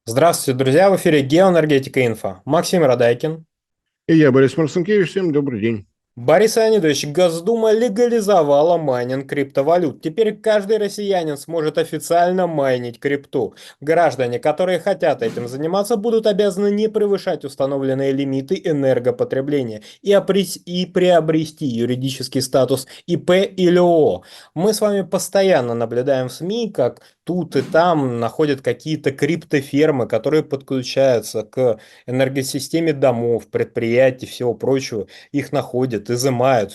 Здравствуйте, друзья! В эфире Геоэнергетика Инфо. Максим Радайкин. И я, Борис Марцинкевич, всем добрый день. Борис Леонидович, Госдума легализовала майнинг криптовалют. Теперь каждый россиянин сможет официально майнить крипту. Граждане, которые хотят этим заниматься, будут обязаны не превышать установленные лимиты энергопотребления и приобрести юридический статус ИП или ООО. Мы с вами постоянно наблюдаем в СМИ, как тут и там находят какие-то криптофермы, которые подключаются к энергосистеме домов, предприятий, всего прочего, их находят, изымают.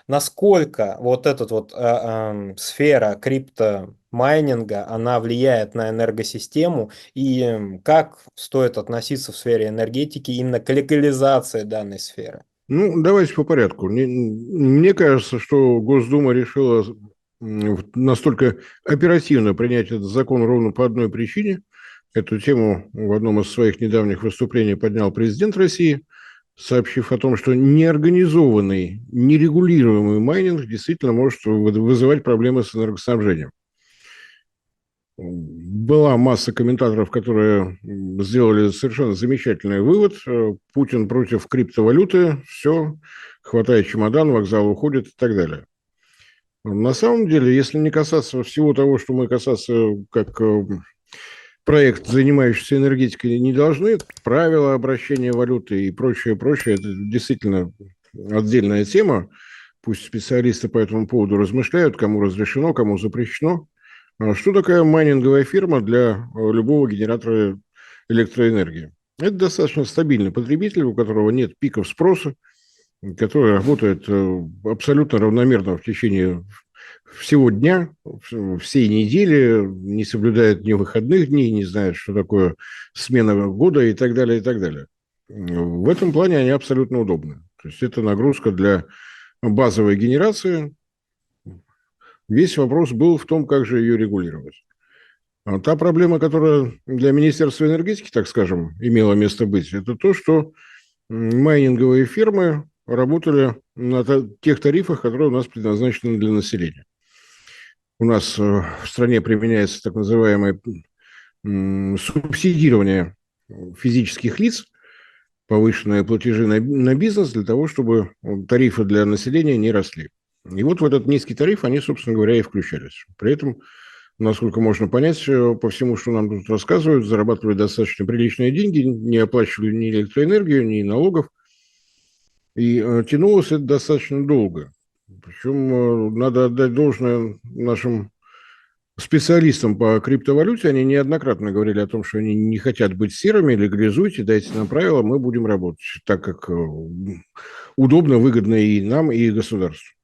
Насколько вот эта сфера криптомайнинга, она влияет на энергосистему и как стоит относиться в сфере энергетики именно к легализации данной сферы? Ну, давайте по порядку. Мне кажется, что Госдума решила настолько оперативно принять этот закон ровно по одной причине. Эту тему в одном из своих недавних выступлений поднял президент России, сообщив о том, что неорганизованный, нерегулируемый майнинг действительно может вызывать проблемы с энергоснабжением. Была масса комментаторов, которые сделали совершенно замечательный вывод. Путин против криптовалюты, все, хватает чемодан, вокзал уходит и так далее. На самом деле, если не касаться всего того, что мы касаться как проект, занимающийся энергетикой, не должны, правила обращения валюты и прочее, прочее, это действительно отдельная тема. Пусть специалисты по этому поводу размышляют, кому разрешено, кому запрещено. Что такая майнинговая фирма для любого генератора электроэнергии? Это достаточно стабильный потребитель, у которого нет пиков спроса, который работает абсолютно равномерно в течение всего дня, всей недели, не соблюдает ни выходных дней, не знает, что такое смена года и так далее, и так далее. В этом плане они абсолютно удобны. То есть это нагрузка для базовой генерации. Весь вопрос был в том, как же ее регулировать. А та проблема, которая для Министерства энергетики, так скажем, имела место быть, это то, что майнинговые фирмы работали на тех тарифах, которые у нас предназначены для населения. У нас в стране применяется так называемое субсидирование физических лиц, повышенные платежи на бизнес для того, чтобы тарифы для населения не росли. И вот в этот низкий тариф они, собственно говоря, и включались. При этом, насколько можно понять, по всему, что нам тут рассказывают, зарабатывали достаточно приличные деньги, не оплачивали ни электроэнергию, ни налогов. И тянулось это достаточно долго. Причем надо отдать должное нашим специалистам по криптовалюте. Они неоднократно говорили о том, что они не хотят быть серыми, легализуйте, дайте нам правила, мы будем работать так, как удобно, выгодно и нам, и государству.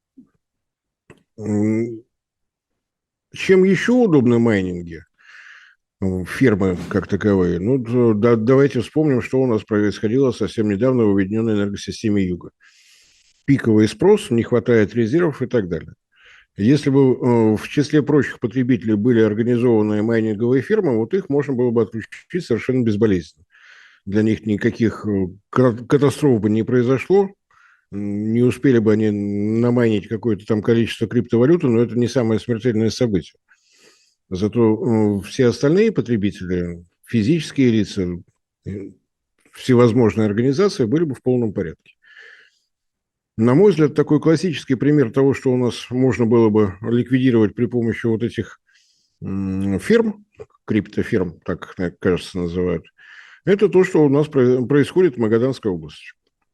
Чем еще удобны майнинги? Фермы как таковые. Ну, давайте вспомним, что у нас происходило совсем недавно в Объединенной энергосистеме Юга. Пиковый спрос, не хватает резервов и так далее. Если бы в числе прочих потребителей были организованные майнинговые фирмы, вот их можно было бы отключить совершенно безболезненно. Для них никаких катастроф бы не произошло, не успели бы они намайнить какое-то там количество криптовалюты, но это не самое смертельное событие. Зато все остальные потребители, физические лица, э, всевозможные организации были бы в полном порядке. На мой взгляд, такой классический пример того, что у нас можно было бы ликвидировать при помощи вот этих фирм, криптофирм, так, кажется, называют, это то, что у нас происходит в Магаданской области.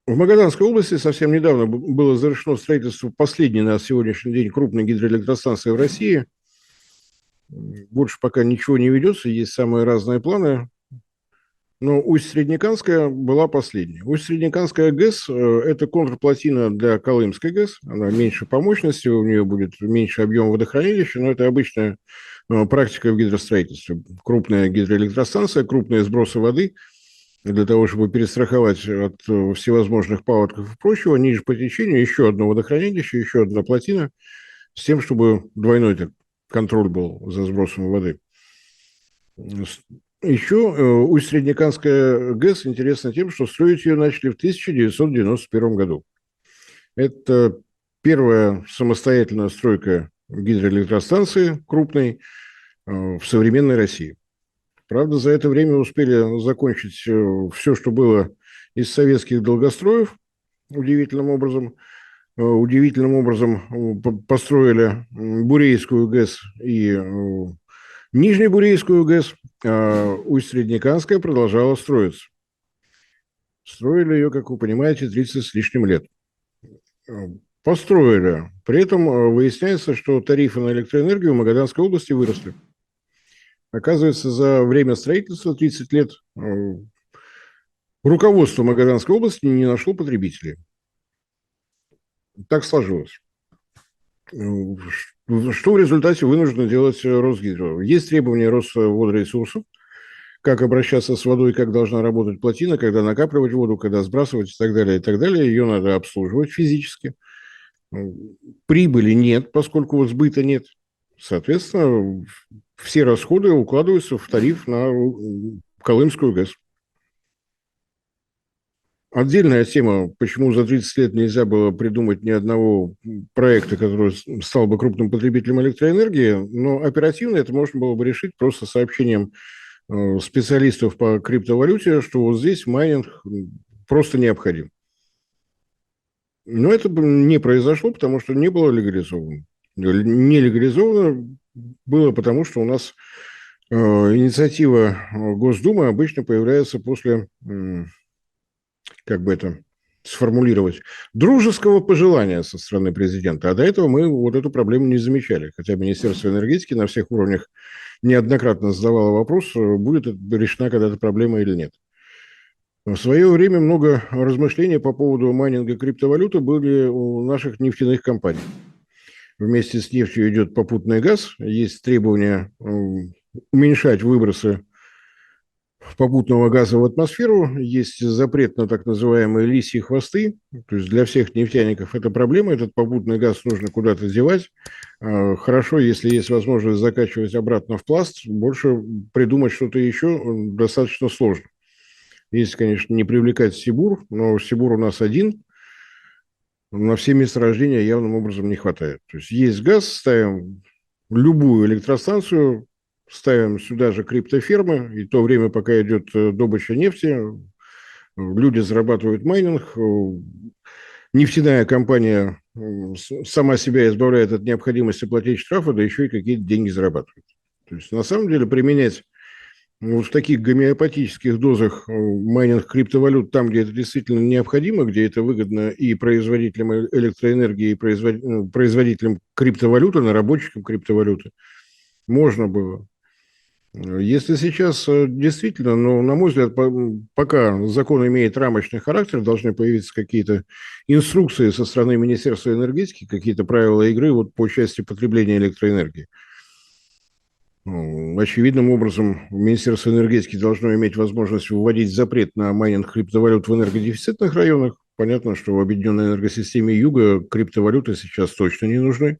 В Магаданской области совсем недавно было завершено строительство последней на сегодняшний день крупной гидроэлектростанции в России. Больше пока ничего не ведется, есть самые разные планы. Но Усть-Среднеканская была последней. Усть-Среднеканская ГЭС – это контрплотина для Колымской ГЭС. Она меньше по мощности, у нее будет меньше объем водохранилища, но это обычная практика в гидростроительстве. Крупная гидроэлектростанция, крупные сбросы воды для того, чтобы перестраховать от всевозможных паводков и прочего. Ниже по течению еще одно водохранилище, еще одна плотина с тем, чтобы двойной контроль был за сбросом воды. Еще Усть-Среднеканская ГЭС интересна тем, что строить ее начали в 1991 году. Это первая самостоятельная стройка гидроэлектростанции крупной в современной России. Правда, за это время успели закончить все, что было из советских долгостроев, удивительным образом. Удивительным образом построили Бурейскую ГЭС и Нижнебурейскую ГЭС, а Усть-Среднеканская продолжала строиться. Строили ее, как вы понимаете, 30 с лишним лет. Построили. При этом выясняется, что тарифы на электроэнергию в Магаданской области выросли. Оказывается, за время строительства 30 лет руководство Магаданской области не нашло потребителей. Так сложилось. Что в результате вынуждено делать Росгидро? Есть требования Росводресурсов, как обращаться с водой, как должна работать плотина, когда накапливать воду, когда сбрасывать и так далее, и так далее. Ее надо обслуживать физически. Прибыли нет, поскольку сбыта нет. Соответственно, все расходы укладываются в тариф на Колымскую ГЭС. Отдельная тема, почему за 30 лет нельзя было придумать ни одного проекта, который стал бы крупным потребителем электроэнергии, но оперативно это можно было бы решить просто сообщением специалистов по криптовалюте, что вот здесь майнинг просто необходим. Но это не произошло, потому что не было легализовано. Не легализовано было потому, что у нас инициатива Госдумы обычно появляется после, как бы это сформулировать, дружеского пожелания со стороны президента. А до этого мы вот эту проблему не замечали. Хотя Министерство энергетики на всех уровнях неоднократно задавало вопрос, будет решена когда-то проблема или нет. В свое время много размышлений по поводу майнинга криптовалюты были у наших нефтяных компаний. Вместе с нефтью идет попутный газ, есть требования уменьшать выбросы попутного газа в атмосферу, есть запрет на так называемые лисьи хвосты, то есть для всех нефтяников это проблема, этот попутный газ нужно куда-то девать. Хорошо, если есть возможность закачивать обратно в пласт, больше придумать что-то еще достаточно сложно. Если, конечно, не привлекать Сибур, но Сибур у нас один, на все месторождения явным образом не хватает. То есть газ, ставим любую электростанцию, ставим сюда же криптофермы, и то время, пока идет добыча нефти, люди зарабатывают майнинг, нефтяная компания сама себя избавляет от необходимости платить штрафы, да еще и какие-то деньги зарабатывает. То есть, на самом деле, применять вот в таких гомеопатических дозах майнинг криптовалют там, где это действительно необходимо, где это выгодно и производителям электроэнергии, и производителям криптовалюты, наработчикам криптовалюты, можно было. Если сейчас действительно, но, на мой взгляд, пока закон имеет рамочный характер, должны появиться какие-то инструкции со стороны Министерства энергетики, какие-то правила игры вот по части потребления электроэнергии. Очевидным образом, Министерство энергетики должно иметь возможность вводить запрет на майнинг криптовалют в энергодефицитных районах. Понятно, что в объединенной энергосистеме Юга криптовалюты сейчас точно не нужны.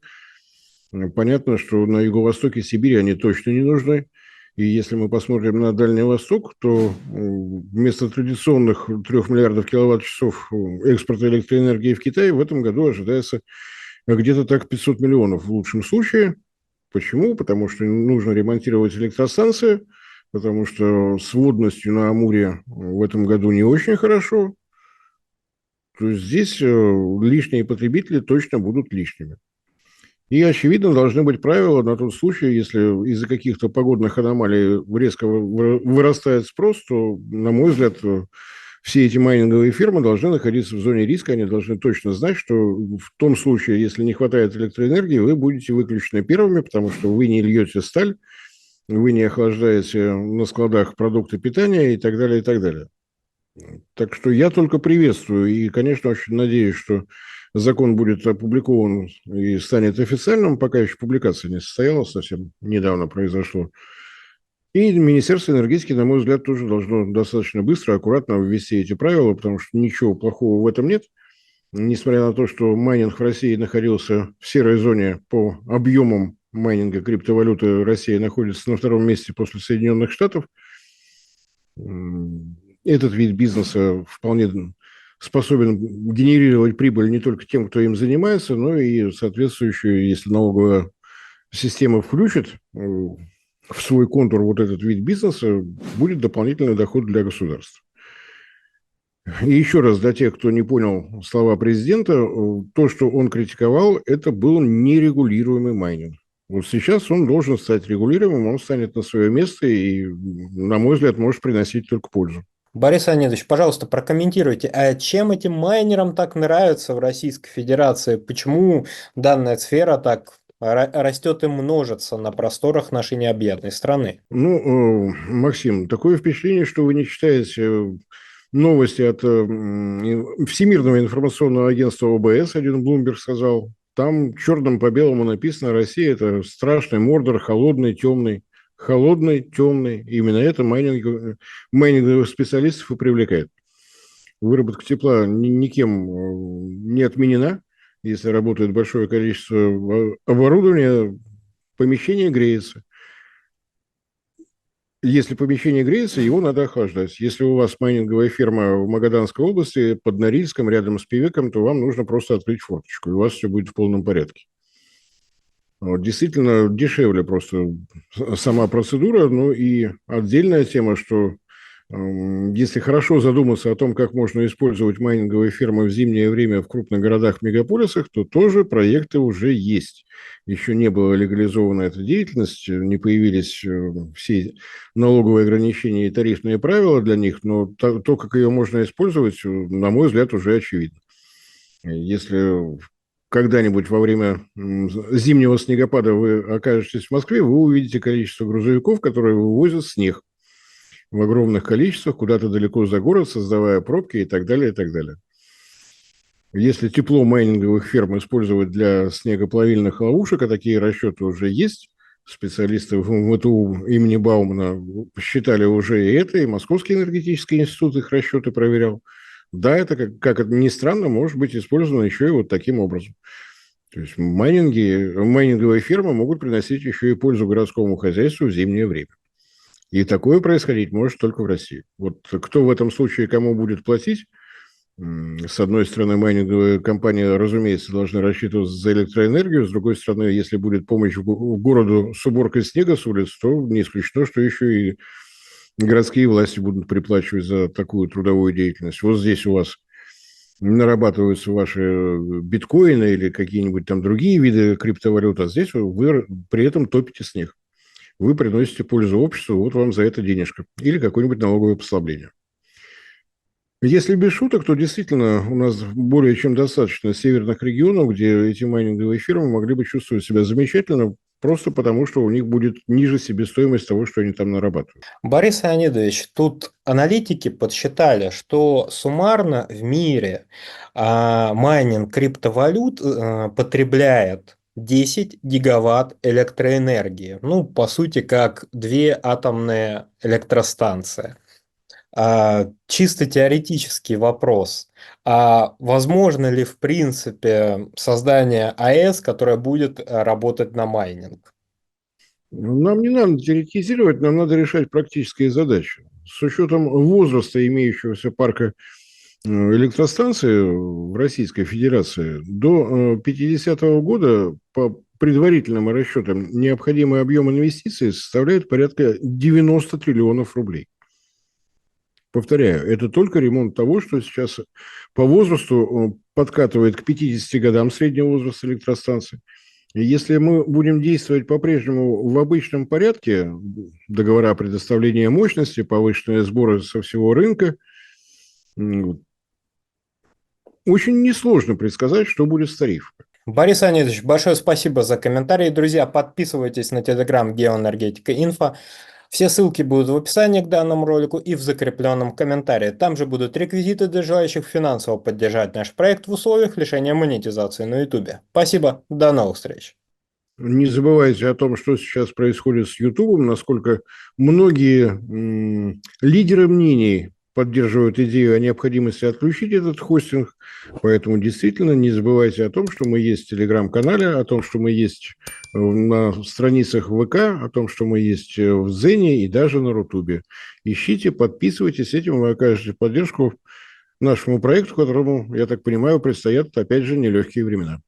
Понятно, что на юго-востоке Сибири они точно не нужны. И если мы посмотрим на Дальний Восток, то вместо традиционных 3 миллиардов киловатт-часов экспорта электроэнергии в Китай в этом году ожидается где-то так 500 миллионов в лучшем случае. Почему? Потому что нужно ремонтировать электростанции, потому что с водностью на Амуре в этом году не очень хорошо. То есть здесь лишние потребители точно будут лишними. И, очевидно, должны быть правила на тот случай, если из-за каких-то погодных аномалий резко вырастает спрос, то, на мой взгляд, все эти майнинговые фирмы должны находиться в зоне риска, они должны точно знать, что в том случае, если не хватает электроэнергии, вы будете выключены первыми, потому что вы не льете сталь, вы не охлаждаете на складах продукты питания и так далее, и так далее. Так что я только приветствую и, конечно, очень надеюсь, что закон будет опубликован и станет официальным, пока еще публикация не состоялась, совсем недавно произошло. И Министерство энергетики, на мой взгляд, тоже должно достаточно быстро, аккуратно ввести эти правила, потому что ничего плохого в этом нет. Несмотря на то, что майнинг в России находился в серой зоне по объемам майнинга криптовалюты, Россия находится на 2-м месте после Соединенных Штатов. Этот вид бизнеса вполне способен генерировать прибыль не только тем, кто им занимается, но и соответствующую, если налоговая система включит в свой контур вот этот вид бизнеса, будет дополнительный доход для государства. И еще раз, для тех, кто не понял слова президента, то, что он критиковал, это был нерегулируемый майнинг. Вот сейчас он должен стать регулируемым, он станет на свое место и, на мой взгляд, может приносить только пользу. Борис Леонидович, пожалуйста, прокомментируйте, а чем этим майнерам так нравится в Российской Федерации? Почему данная сфера так растет и множится на просторах нашей необъятной страны? Ну, Максим, такое впечатление, что вы не читаете новости от Всемирного информационного агентства ОБС, один Блумберг сказал. Там черным по белому написано: Россия – это страшный Мордор, холодный, темный. Холодный, темный. Именно это майнинговых специалистов и привлекает. Выработка тепла никем не отменена. Если работает большое количество оборудования, помещение греется. Если помещение греется, его надо охлаждать. Если у вас майнинговая ферма в Магаданской области, под Норильском, рядом с Певеком, то вам нужно просто открыть форточку, и у вас все будет в полном порядке. Вот, действительно, дешевле просто сама процедура. Ну и отдельная тема, что если хорошо задуматься о том, как можно использовать майнинговые фермы в зимнее время в крупных городах-мегаполисах, то тоже проекты уже есть. Еще не была легализована эта деятельность, не появились все налоговые ограничения и тарифные правила для них, но то, как ее можно использовать, на мой взгляд, уже очевидно. Если когда-нибудь во время зимнего снегопада вы окажетесь в Москве, вы увидите количество грузовиков, которые вывозят снег в огромных количествах куда-то далеко за город, создавая пробки и так далее, и так далее. Если тепло майнинговых ферм использовать для снегоплавильных ловушек, а такие расчеты уже есть, специалисты в МВТУ имени Баумана считали уже и это, и Московский энергетический институт их расчеты проверял. Да, это, как это ни странно, может быть использовано еще и вот таким образом. То есть майнинговые фермы могут приносить еще и пользу городскому хозяйству в зимнее время. И такое происходить может только в России. Вот кто в этом случае кому будет платить? С одной стороны, майнинговые компании, разумеется, должны рассчитываться за электроэнергию. С другой стороны, если будет помощь в городу с уборкой снега с улиц, то не исключено, что еще и городские власти будут приплачивать за такую трудовую деятельность. Вот здесь у вас нарабатываются ваши биткоины или какие-нибудь там другие виды криптовалют, а здесь вы при этом топите снег. Вы приносите пользу обществу, вот вам за это денежка. Или какое-нибудь налоговое послабление. Если без шуток, то действительно у нас более чем достаточно северных регионов, где эти майнинговые фирмы могли бы чувствовать себя замечательно, просто потому, что у них будет ниже себестоимость того, что они там нарабатывают. Борис Леонидович, тут аналитики подсчитали, что суммарно в мире майнинг криптовалют потребляет 10 гигаватт электроэнергии. Ну, по сути, как две атомные электростанции. Чисто теоретический вопрос. Возможно ли, в принципе, создание АЭС, которая будет работать на майнинг? Нам не надо теоретизировать, нам надо решать практические задачи. С учетом возраста имеющегося парка электростанций в Российской Федерации, до 50-го года по предварительным расчетам необходимый объем инвестиций составляет порядка 90 триллионов рублей. Повторяю, это только ремонт того, что сейчас по возрасту подкатывает к 50 годам среднего возраста электростанции. И если мы будем действовать по-прежнему в обычном порядке, договора предоставления мощности, повышенные сборы со всего рынка, очень несложно предсказать, что будет с тарифом. Борис Леонидович, большое спасибо за комментарии. Друзья, подписывайтесь на Telegram Геоэнергетика Инфо. Все ссылки будут в описании к данному ролику и в закрепленном комментарии. Там же будут реквизиты для желающих финансово поддержать наш проект в условиях лишения монетизации на YouTube. Спасибо, до новых встреч. Не забывайте о том, что сейчас происходит с YouTube, насколько многие лидеры мнений поддерживают идею о необходимости отключить этот хостинг. Поэтому действительно не забывайте о том, что мы есть в Телеграм-канале, о том, что мы есть на страницах ВК, о том, что мы есть в Дзене и даже на Рутубе. Ищите, подписывайтесь, этим вы окажете поддержку нашему проекту, которому, я так понимаю, предстоят, опять же, нелегкие времена.